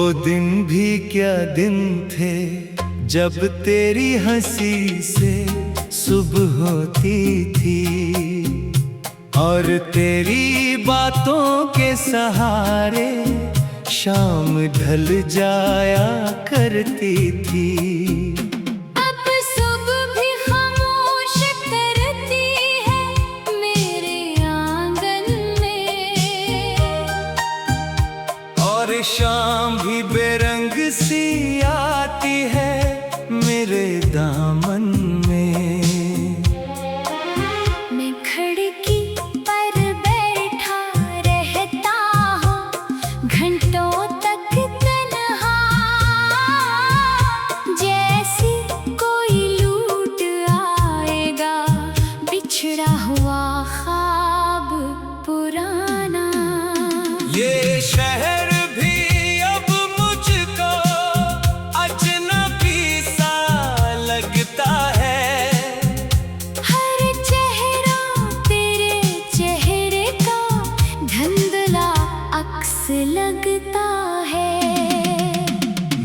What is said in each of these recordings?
वो दिन भी क्या दिन थे जब तेरी हंसी से सुबह होती थी और तेरी बातों के सहारे शाम ढल जाया करती थी। अब सुबह भी खामोश करती है मेरे आंगन में, और शाम भी बेरंग सी आती है मेरे दामन में। मैं खिड़की पर बैठा रहता हूँ घंटों तक तन्हा, जैसे कोई लूट आएगा बिछड़ा हुआ ख्वाब पुराना। ये शहर भी अब मुझको अजनबी सा लगता है। हर चेहरा तेरे चेहरे का धुंधला अक्स लगता है।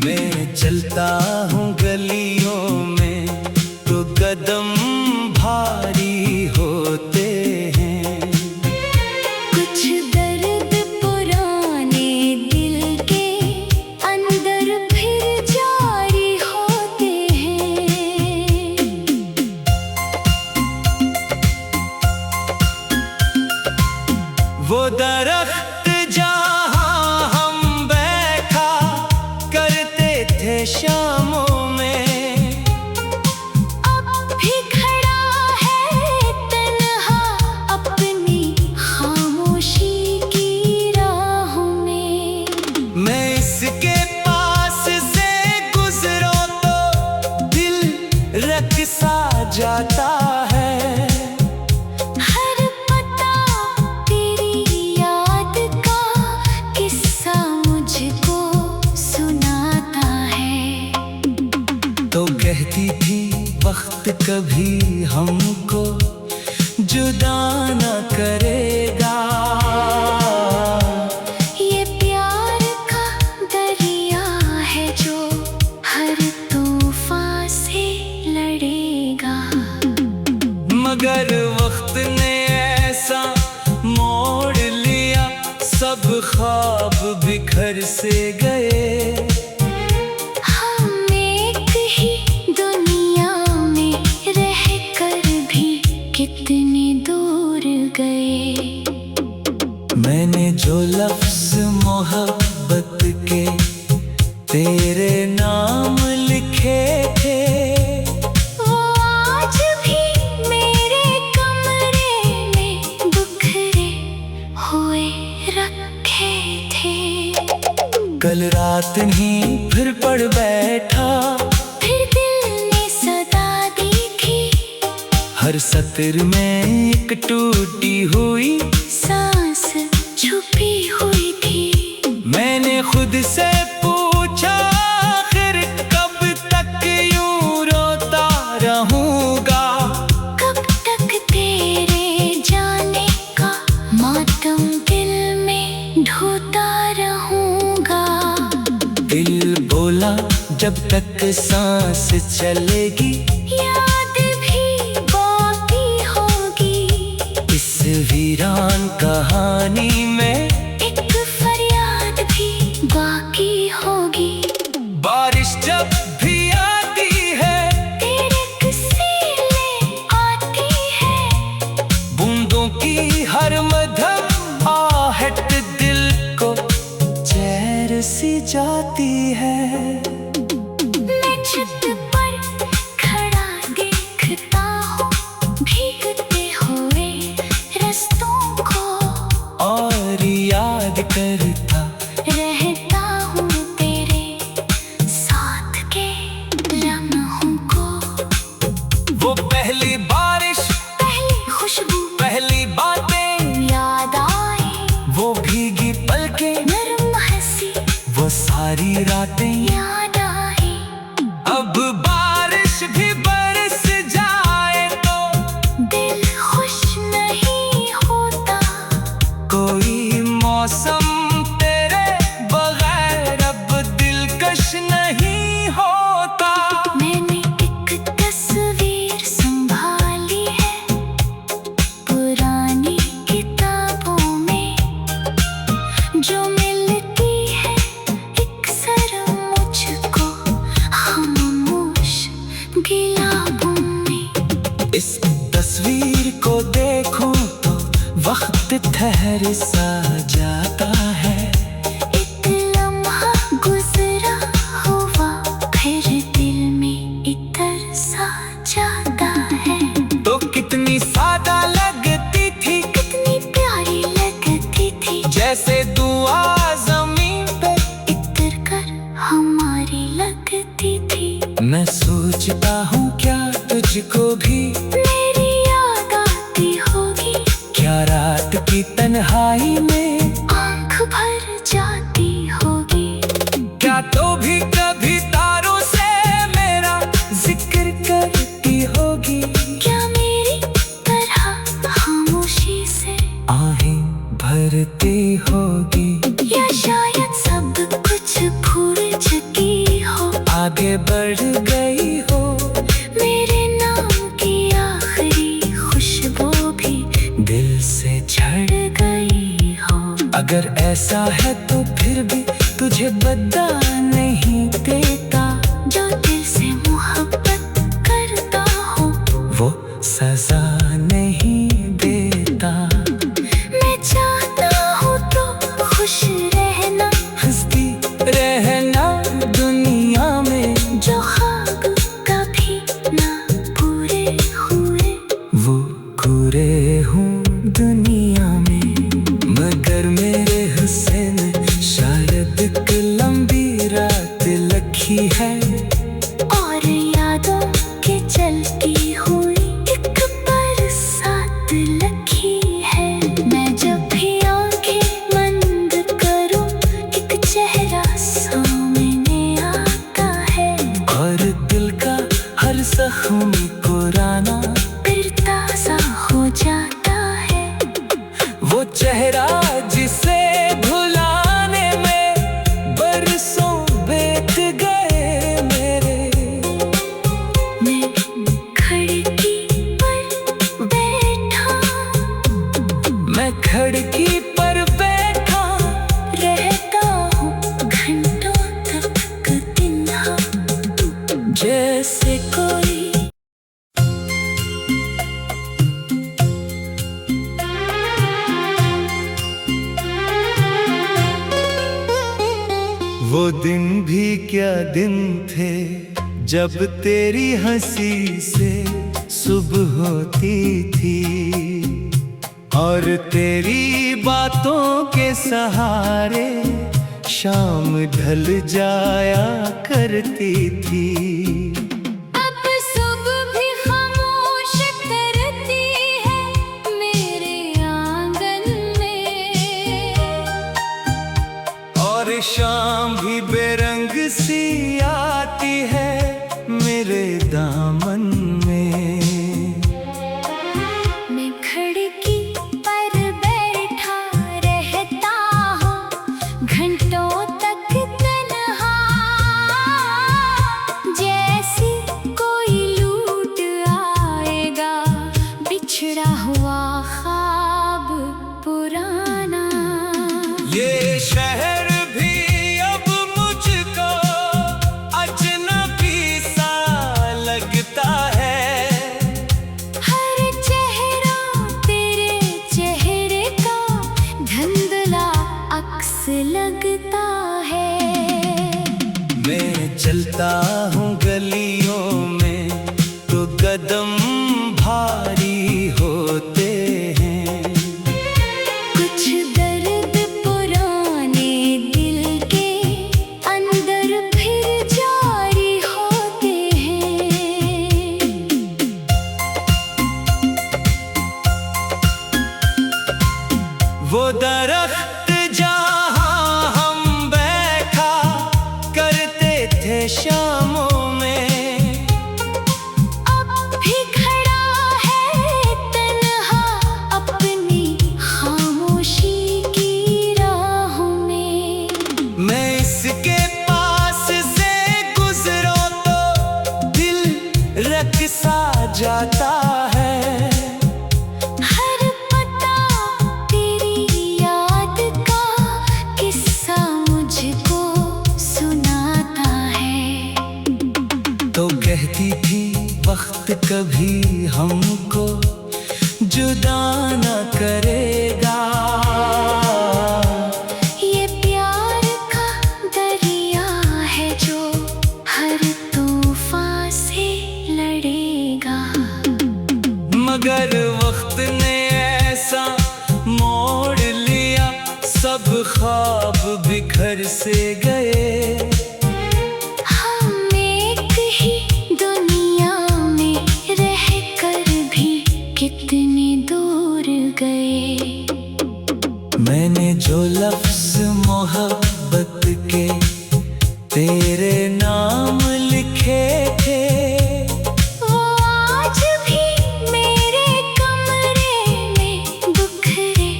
मैं चलता हूँ गलियों में तो कदम भारी होते हैं। कुछ दर्द पुराने दिल के अंदर फिर जारी होते हैं। वो दरख्त जहाँ हम बैठा करते थे शामों में, अब भी खड़ा है तन्हा अपनी खामोशी की राहों में। मैं इसके पास से गुजरो तो दिल रक़्सा जाता है। हर पता तेरी याद का किस्सा मुझको सुनाता है। तो कहती थी वक्त कभी हमको जुदा न करेगा। ये प्यार का दरिया है जो हर तूफान से लड़ेगा। मगर वक्त ने ऐसा मोड़ लिया सब ख्वाब बिखर से गए। हम एक ही दुनिया में रहकर भी कितने दूर गए। मैंने जो लफ्ज मोहब्बत के तेरे नाम लिखे थे, वो आज भी मेरे कमरे में बिखरे हुए रखे थे। कल रात ही फिर पढ़ बैठा, फिर दिल ने सदा दी थी, हर सत्र में एक टूटी हुई सांस छुपी हुई थी। मैंने खुद से पूछा आखिर कब तक यूं रोता रहूंगा। कब तक तेरे जाने का मातम दिल में ढोता रहूंगा। दिल बोला जब तक सांस चलेगी याद भी बाकी होगी। इस वीरान कहानी में एक फरियाद भी बाकी होगी। बारिश जब भी आती है तेरे किस्से ले आती है। बूंदों की हर मधम आहट दिल को चैर सी जाती है। मैं छत पर खड़ा देखता हूँ भीगते हुए रस्तों को, और याद करता रहता हूँ तेरे साथ के लम्हों को। वो पहली बारिश, पहली खुशबू, पहली बातें याद आए। वो भीगी पलकें, नरम हंसी, वो सारी रातें याद आए। अब बारिश भी बरस जाए तो दिल खुश नहीं होता। कोई मौसम इस तस्वीर को देखूं तो वक्त ठहर सा जाता है। एक लम्हा गुजरा हुआ फिर दिल में इतर सा जाता है। तो कितनी सादा लगती थी, कितनी प्यारी लगती थी, जैसे दुआ जमीन पे इतर कर हमारी लगती थी। मैं सोचता हूँ क्या तुझको भी मेरी याद आती होगी, क्या रात की तन्हाई में आँख भर जाती होगी। क्या तो भी कभी तारों से मेरा जिक्र करती होगी। क्या मेरी तरह खामोशी से आहें भरती होगी, या शायद सब कुछ भूल चुकी हो, आगे बढ़ गई हो। मेरे नाम की आखिरी खुशबू भी दिल से झड़ गई हो। अगर ऐसा है तो फिर भी तुझे बदला नहीं देता। जो दिल से मोहब्बत करता हो वो सजा नहीं देता। मैं चाहता हूँ तो खुश रहना, हंसती रहना दुनिया में, जो ख्वाब कभी ना पूरे हुए। वो पूरे हूँ दुनिया में। मगर मेरे हुस्न शायद एक लंबी रात लगी है, और यादों के चलती हुई एक बरसात लगी है। मैं जब भी आंखें बंद करूं, एक चेहरा सामने आता है, और दिल का हर जख्म पुराना फिर ताजा हो जाता है। वो चेहरा जिसे भुलाने में बरसों बीत गए मेरे। मैं खिड़की पर बैठा मैं खिड़की पर बैठा रहता हूँ घंटों तक तिन्हा, जैसे कोई वो दिन भी क्या दिन थे जब तेरी हंसी से सुबह होती थी, और तेरी बातों के सहारे शाम ढल जाया करती थी। अब सुबह भी खामोश करती है मेरे आंगन में, और शाम भी बेरंग सी आती है मेरे दामन में। मैं खिड़की पर बैठा रहता हूँ घंटों तक तन्हा, जैसे कोई लूट आएगा बिछड़ा हुआ ख्वाब पुराना। ये शहर भी अब मुझको अजनबी सा लगता है। हर चेहरा तेरे चेहरे का धुंधला अक्स लगता है। मैं चलता हूँ गलियों में तो कदम भारी होते हैं। कुछ दर्द पुराने दिल के अंदर फिर जारी होते हैं। वो दरख्त जहाँ हम बैठा करते थे शामों में, अब भी खड़ा है तन्हा अपनी खामोशी की राहों में। मैं इसके पास से गुजरो तो दिल रक़्सा जाता है। हर पता तेरी याद का किस्सा मुझको सुनाता है। तो कहती थी वक्त वक्त कभी हमको जुदा न करेगा। ये प्यार का दरिया है जो हर तूफान से लड़ेगा। मगर वक्त ने ऐसा मोड़ लिया, सब ख्वाब बिखर से गए। हम एक ही दुनिया में रहकर भी कितने दूर गए। मैंने जो लफ्ज मोहब्बत के तेरे नाम लिखे थे, वो आज भी मेरे कमरे में बिखरे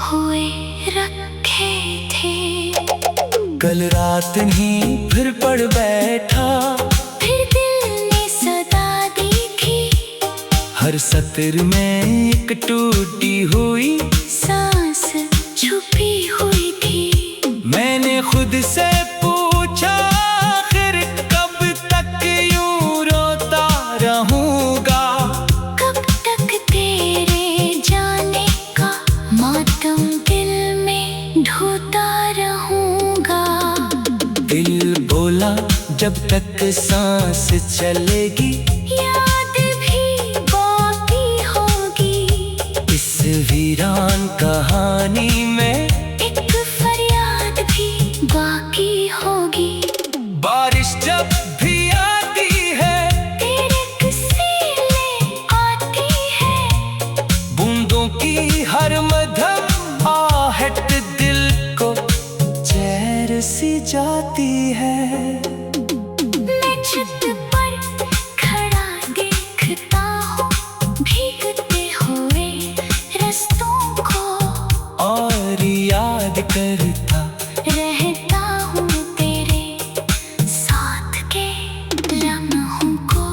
हुए रखे थे। कल रात ही फिर पढ़ बैठा, फिर दिल ने सदा देखी, हर सत्र में एक टूटी हुई सांस छुपी हुई थी। मैंने खुद से पूछा, आखिर कब तक यूं रोता रहूंगा। कब तक तेरे जाने का मातम दिल में ढोता रहूंगा। दिल बोला जब तक सांस चलेगी, याद भी बाकी होगी। इस वीरान कहानी में एक फरियाद भी बाकी होगी। बारिश जब भी आती है, तेरे किस्से ले आती है। बूंदों की हर मधम आहट दिल को चैर सी जाती है। मैं छत पर खड़ा देखता हूँ भीगते हुए रस्तों को, और याद करता रहता हूँ तेरे साथ के लम्हों को।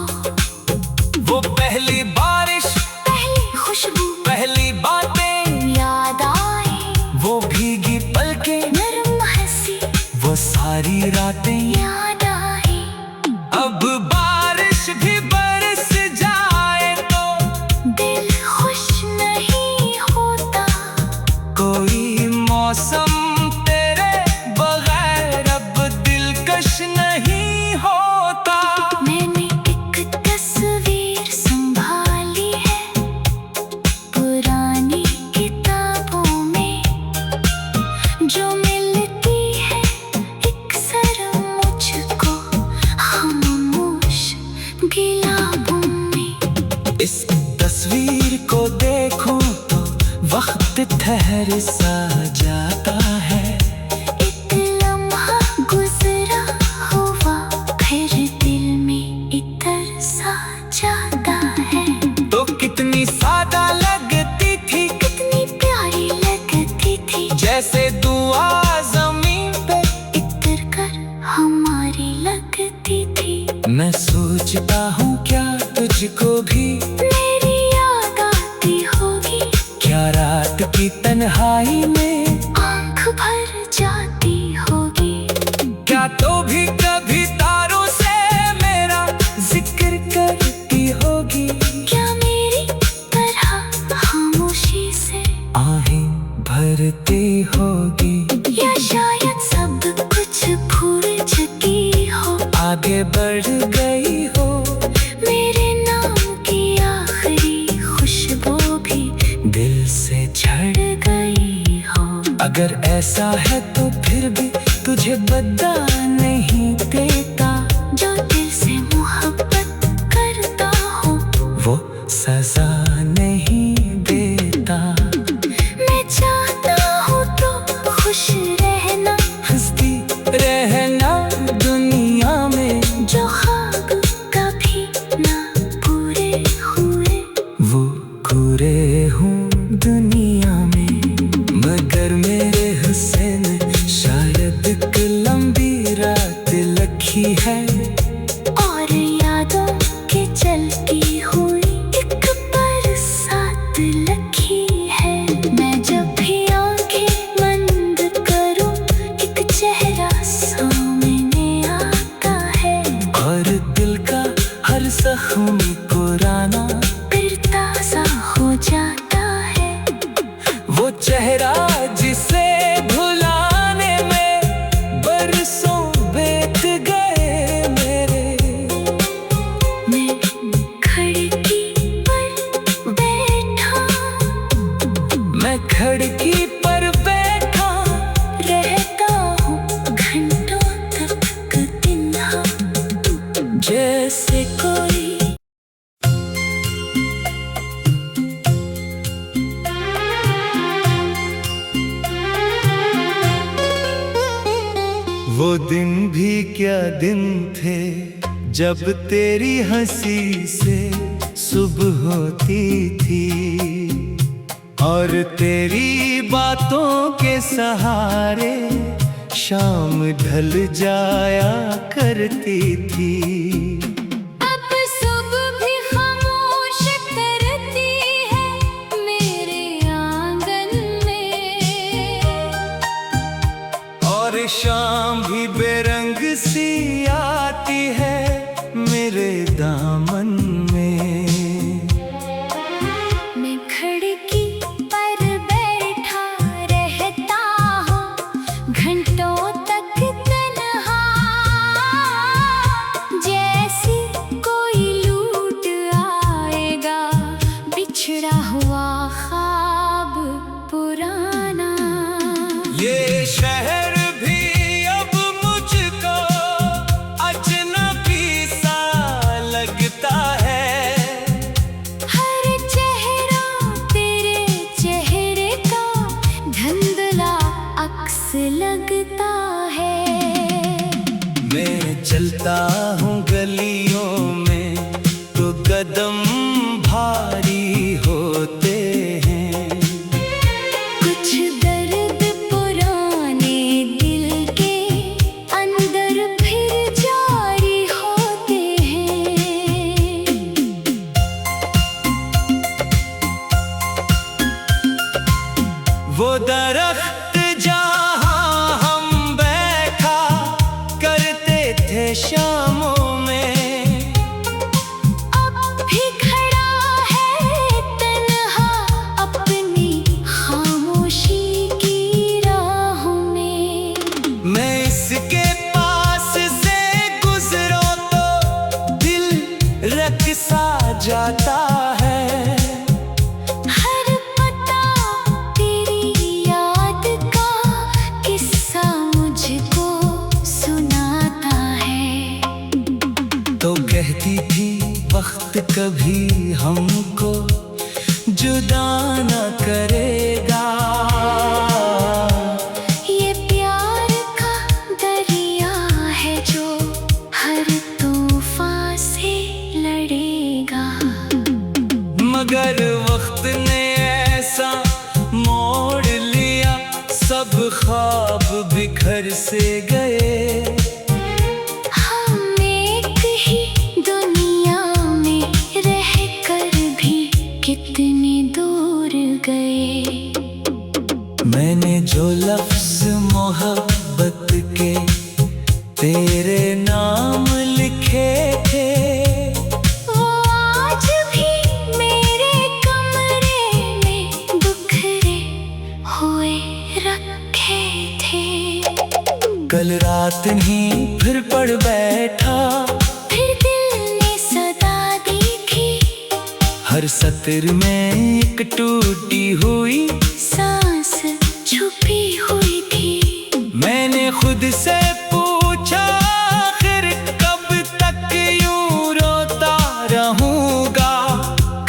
वो पहली बारिश, पहली खुशबू, पहली बातें, याद आए वो भीगी पलकें, नरम हंसी, वो सारी रातें। याद आए। अब बारिश भी बरस जाए तो दिल खुश नहीं होता। कोई मौसम तेरे बगैर अब दिलकश नहीं होता। मैंने एक तस्वीर संभाली है पुरानी किताबों में, जो मिलती है अक्सर मुझको खामोश गिलाबों में। इस तस्वीर को देखूं तो वक्त ठहर सा जाता है। एक लम्हा गुजरा हुआ फिर दिल में इतर सा जाता है। तो कितनी सादा लगती थी, कितनी प्यारी लगती थी, जैसे दुआ जमीन पे इतर कर हमारी लगती थी। मैं सोचता हूँ क्या तुझको भी मेरी याद आती होगी, क्या रात की तन्हाई में आंख भर जाती होगी। क्या तो भी कभी तारों से मेरा जिक्र करती होगी। क्या मेरी तरह खामोशी से आहें भरती होगी, या शायद सब कुछ भूल चुकी हो, आगे बढ़ गई हो। मेरे नाम की आखिरी खुशबू भी दिल से झड़ गई हो। अगर ऐसा है तो फिर भी तुझे बता नहीं देता। जो दिल से मोहब्बत करता हो, वो सजा नहीं देता। मैं चाहता हूँ तो खुश रहना, हंसती रहना दुनिया में, जो ख्वाब कभी ना पूरे हुए। वो पूरे हूँ दुनिया में। मगर मेरे हुसैन शायद एक लंबी रात लगी है, और यादों के चलती हुई एक बरसात लगी है। मैं जब भी आंखें बंद करूं, एक चेहरा सामने आता है, और दिल का हर जख्म को वो दिन भी क्या दिन थे जब तेरी हंसी से सुबह होती थी और तेरी बातों के सहारे शाम ढल जाया करती थी। अब सुबह भी खामोश करती है मेरे आंगन में, और शाम भी बेरंग सी आती है मेरे दामन में। मैं खिड़की पर बैठा रहता हूँ घंटों तक तन्हा, जैसे कोई लूट आएगा बिछड़ा हुआ ख्वाब पुराना। ये शहर भी अब मुझको अजनबी सा लगता है, हर चेहरा तेरे चेहरे का धुंधला अक्स लगता है। मैं चलता हूँ गलियों में तो कदम भारी होते हैं, कुछ दर्द पुराने दिल के अंदर फिर जारी होते हैं। वो दरख्त जहाँ हम बैठा करते थे शामों में, अब भी खड़ा है तन्हा अपनी खामोशी की राहों में। मैं इसके पास से गुजरो तो दिल रक़्सा जाता है, हर पता तेरी याद का किस्सा मुझको सुनाता है। तो कहती थी वक्त कभी हमको जुदा न करेगा, ये प्यार का दरिया है जो हर तूफान से लड़ेगा। मगर वक्त ने ऐसा मोड़ लिया सब ख्वाब बिखर से गए, हम एक ही दुनिया में रहकर भी कितने दूर गए। मैंने जो लफ्ज मोहब्बत के तेरे नाम लिखे थे, वो आज भी मेरे कमरे में बिखरे हुए रखे थे। कल रात ही फिर पढ़ बैठा, फिर दिल ने सदा दी थी, हर सत्र में एक टूटी हुई सांस छुपी हुई थी। मैंने खुद से पूछा आखिर कब तक यूं रोता रहूंगा,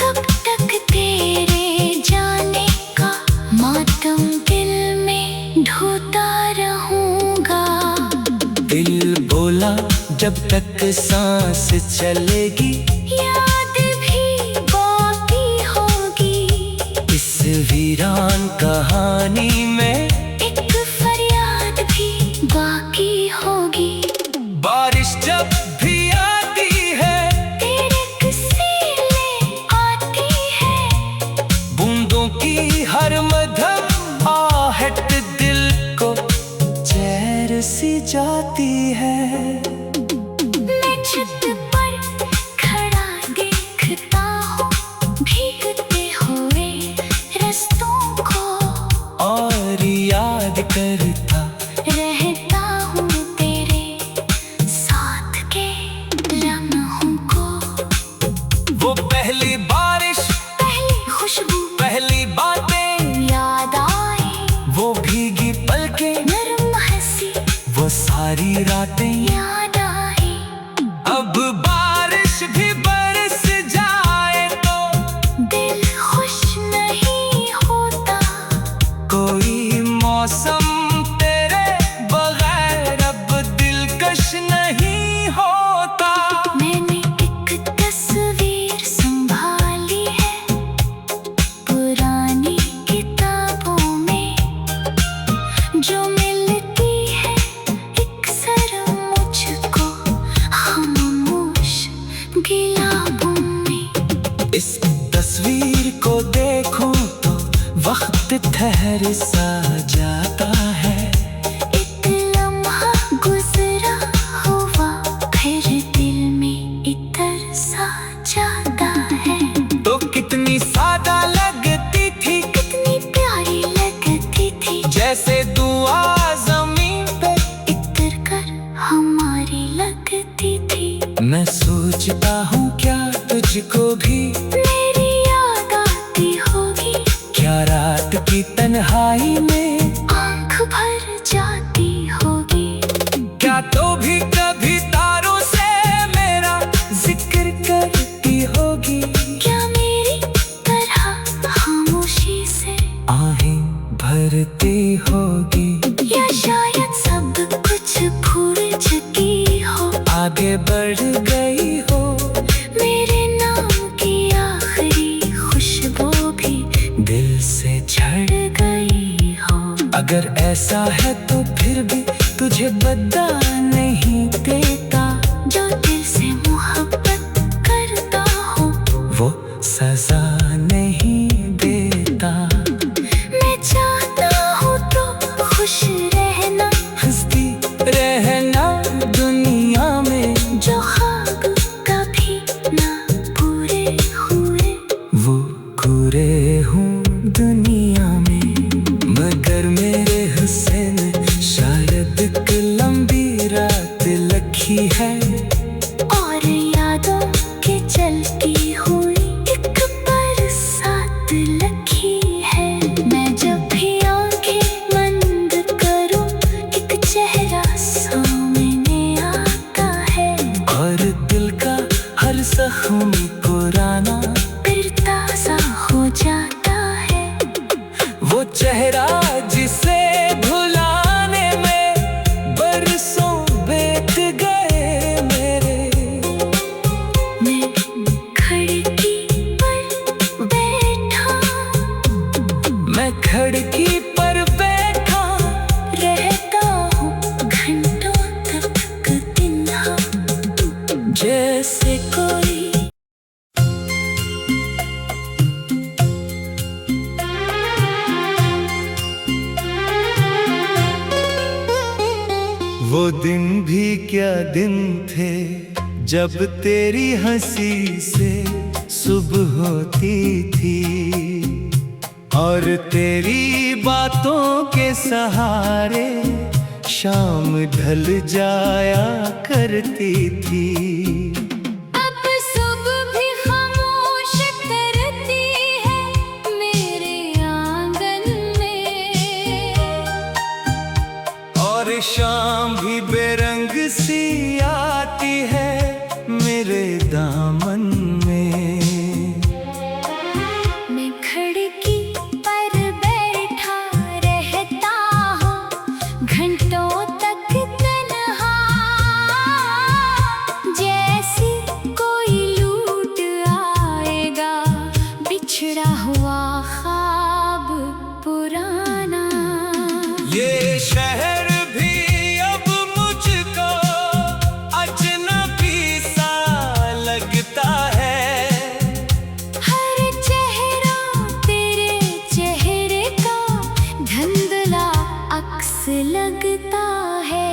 कब तक तेरे जाने का मातम दिल में ढोता रहूंगा। दिल बोला जब तक सांस चलेगी याद भी बाकी होगी, इस वीरान कहानी में एक फरियाद भी बाकी होगी। बारिश जब भी आती है तेरे किस्से ले आती है, बूंदों की हर मधम आहट दिल को चैर सी जाती है। मैं छत पर खड़ा देखता हूँ भीगते हुए रस्तों को, और याद करता रहता हूँ तेरे साथ के लम्हों को। वो पहली बारिश, पहली खुशबू, पहली बातें याद आए, वो भीगी पलकें, नरम हंसी, वो सारी रातें याद आए। अब बारिश भी बरस जाए तो दिल खुश नहीं होता, कोई मौसम इस तस्वीर को देखूं तो वक्त ठहर सा जाता है। एक लम्हा गुजरा हुआ फिर दिल में इतर सा जाता है। तो कितनी सादा लगती थी, कितनी प्यारी लगती थी, जैसे दुआ जमीन पे इतर कर हमारी लगती थी। मैं सोचता हूँ क्या तुझको भी मेरी याद आती होगी, क्या रात की तन्हाई में आंख भर जाती होगी। क्या तो भी कभी तारों से मेरा जिक्र करती होगी। क्या मेरी तरह खामोशी से आहें भरती होगी, या शायद सब कुछ भूल चुकी हो, आगे बढ़ गई हो। मेरे नाम की आखिरी खुशबू भी दिल से झड़ गई हो। अगर ऐसा है तो फिर भी तुझे बदला नहीं देता। जो दिल से मोहब्बत करता हो वो सजा नहीं देता। मैं चाहता हूँ तो खुश रहना, हंसती रहना दुनिया में, जो ख्वाब कभी ना पूरे हुए वो पूरे हूँ दुनिया में। मगर मेरे हुस्न शायद एक लंबी रात लखी है, और यादों के चलती हुई एक बरसात लगी है। मैं जब भी आंखें बंद करूं एक चेहरा सामने आता है, और दिल का हर जख्म पुराना फिर ताजा हो जाता है। वो चेहरा जिसे भुलाने में बरसों बीत गए मेरे। मैं खिड़की पर बैठा मैं खिड़की पर बैठा रहता हूँ घंटों तक तिन्हा, जैसे कोई वो दिन भी क्या दिन थे जब तेरी हंसी से सुबह होती थी, और तेरी बातों के सहारे शाम ढल जाया करती थी। अब सुबह भी खामोश करती है मेरे आंगन में, और शाम भी बेरंग सी आती है मेरे दामन में। मैं खिड़की पर बैठा रहता हूँ घंटों तक तन्हा, जैसे कोई लूट आएगा बिछड़ा हुआ ख्वाब पुराना। ये शहर भी अब मुझको अजनबी सा लगता है। हर चेहरा तेरे चेहरे का धुंधला अक्स लगता है।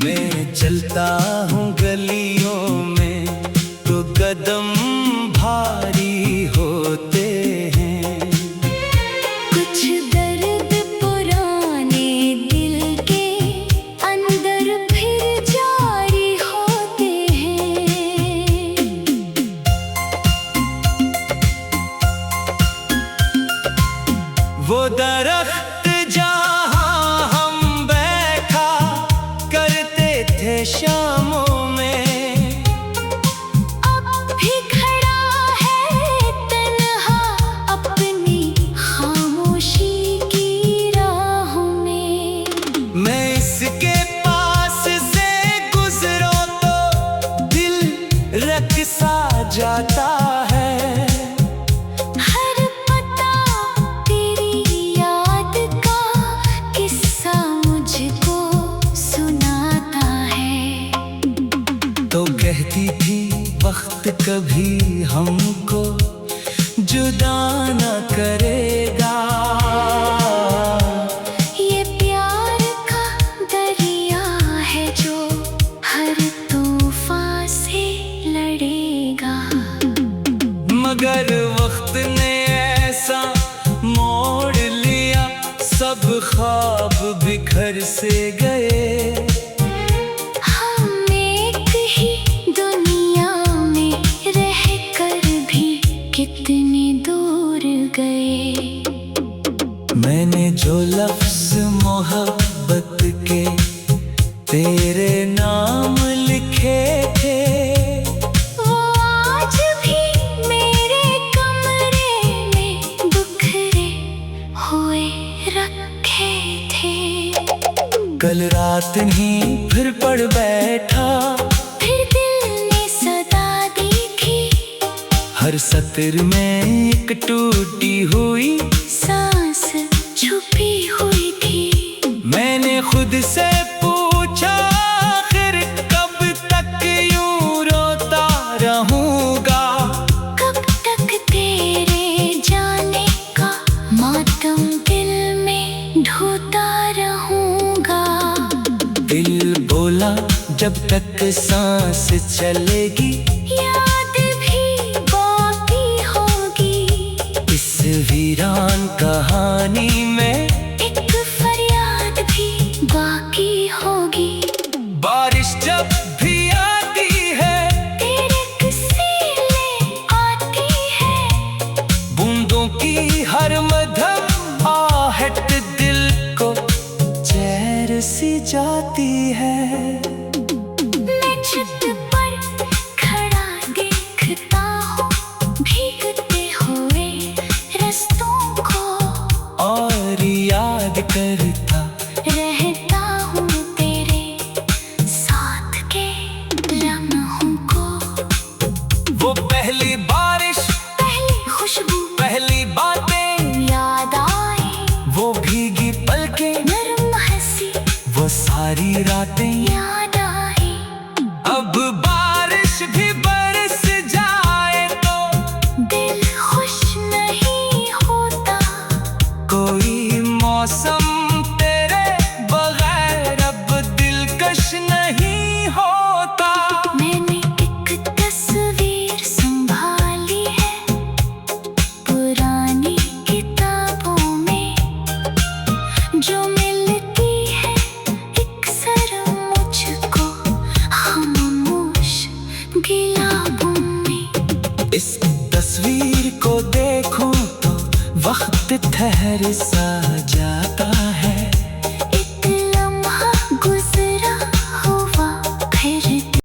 मैं चलता हूँ गलियों में तो कदम भारी होते हैं। कुछ दर्द पुराने दिल के अंदर फिर जारी होते हैं। वो दरख्त जहाँ हम बैठा करते थे शामों में, अब भी खड़ा है तन्हा अपनी खामोशी की राहों में। मैं इसके पास से गुजरो तो दिल रक़्सा जाता है। हर पता तेरी याद का किस्सा मुझको सुनाता है। तो कहती थी वक्त कभी हमको जुदा न करेगा। ये प्यार का दरिया है जो हर तूफान से लड़ेगा। मगर वक्त ने ऐसा मोड़ लिया, सब ख्वाब बिखर से गए। हम एक ही दुनिया में रहकर भी कितने दूर गए। मैंने जो लफ्ज मोहब्बत के तेरे नाम लिखे थे, वो आज भी मेरे कमरे में बिखरे हुए रखे थे। कल रात नहीं फिर पढ़ बैठा, फिर दिल ने सदा देखी, हर सत्र में एक टूटी हुई सांस छुपी हुई थी। मैंने खुद से पूछा, आखिर कब तक यूं रोता रहूंगा। कब तक तेरे जाने का मातम दिल में ढोता रहूंगा। दिल बोला जब तक सांस चलेगी, याद भी बाकी होगी। इस वीरान कहानी में एक फरियाद भी बाकी होगी। बारिश जब भी आती है, तेरे किस्से ले आती है। बूंदों की हर मधम आहट दिल को चैर सी जाती है। मैं छत पर खड़ा देखता हूँ भीगते हुए रस्तों को, और याद करता रहता हूँ तेरे साथ के लम्हों को। वो पहली बारिश, पहली खुशबू, पहली बातें याद आए। वो भीगी पलकें, नरम हंसी, वो सारी रातें याद आए। अब बारिश भी बरस जाए तो दिल खुश नहीं होता। कोई मौसम तेरे बगैर अब दिलकश नहीं होता। मैंने एक तस्वीर संभाली है पुरानी किताबों में, जो मिलती है अक्सर मुझको खामोश गिलाबों में। इस तस्वीर को देखूं तो वक्त ठहर सा जाता